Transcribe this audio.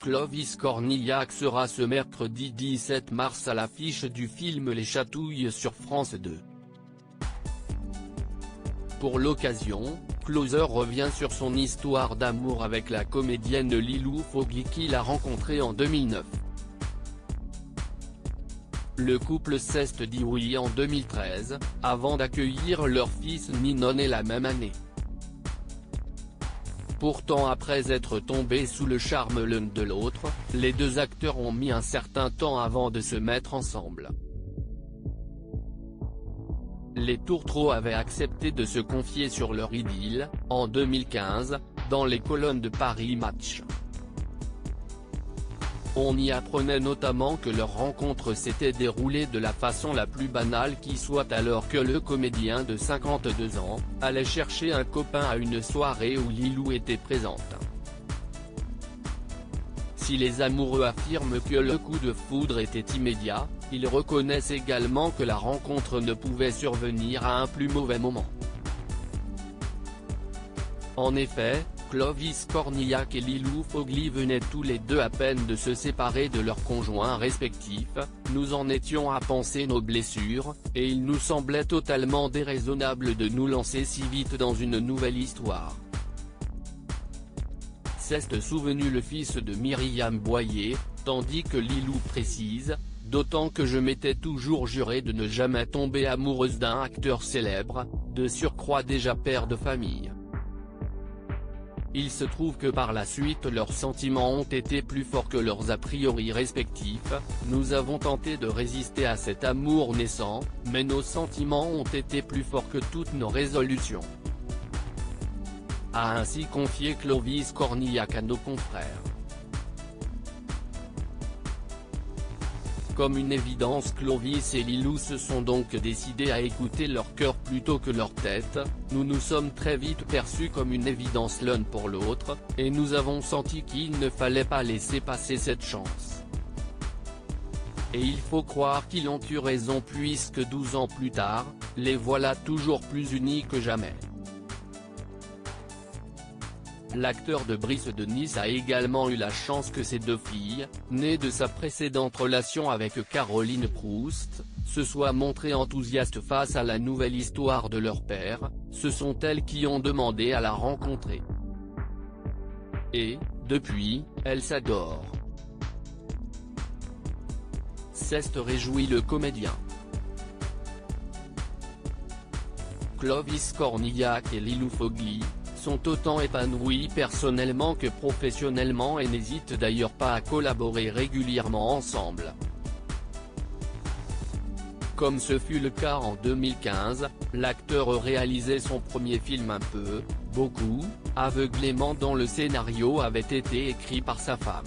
Clovis Cornillac sera ce mercredi 17 mars à l'affiche du film Les Chatouilles sur France 2. Pour l'occasion, Closer revient sur son histoire d'amour avec la comédienne Lilou Fogli qu'il a rencontrée en 2009. Le couple s'est dit oui en 2013, avant d'accueillir leur fils Ninon la même année. Pourtant, après être tombés sous le charme l'un de l'autre, les deux acteurs ont mis un certain temps avant de se mettre ensemble. Les Tourtereaux avaient accepté de se confier sur leur idylle, en 2015, dans les colonnes de Paris Match. On y apprenait notamment que leur rencontre s'était déroulée de la façon la plus banale qui soit, alors que le comédien de 52 ans allait chercher un copain à une soirée où Lilou était présente. Si les amoureux affirment que le coup de foudre était immédiat, ils reconnaissent également que la rencontre ne pouvait survenir à un plus mauvais moment. En effet, Clovis Cornillac et Lilou Fogli venaient tous les deux à peine de se séparer de leurs conjoints respectifs, nous en étions à penser nos blessures, et il nous semblait totalement déraisonnable de nous lancer si vite dans une nouvelle histoire. S'est souvenu le fils de Myriam Boyer, tandis que Lilou précise, d'autant que je m'étais toujours juré de ne jamais tomber amoureuse d'un acteur célèbre, de surcroît déjà père de famille. Il se trouve que par la suite leurs sentiments ont été plus forts que leurs a priori respectifs, nous avons tenté de résister à cet amour naissant, mais nos sentiments ont été plus forts que toutes nos résolutions. A ainsi confié Clovis Cornillac à nos confrères. Comme une évidence, Clovis et Lilou se sont donc décidés à écouter leur cœur plutôt que leur tête, nous nous sommes très vite perçus comme une évidence l'un pour l'autre, et nous avons senti qu'il ne fallait pas laisser passer cette chance. Et il faut croire qu'ils ont eu raison puisque 12 ans plus tard, les voilà toujours plus unis que jamais. L'acteur de Brice de Nice a également eu la chance que ses deux filles, nées de sa précédente relation avec Caroline Proust, se soient montrées enthousiastes face à la nouvelle histoire de leur père, ce sont elles qui ont demandé à la rencontrer. Et, depuis, elles s'adorent. S'est réjoui le comédien. Clovis Cornillac et Lilou Fogli sont autant épanouis personnellement que professionnellement et n'hésitent d'ailleurs pas à collaborer régulièrement ensemble. Comme ce fut le cas en 2015, l'acteur réalisait son premier film un peu, beaucoup, aveuglément dont le scénario avait été écrit par sa femme.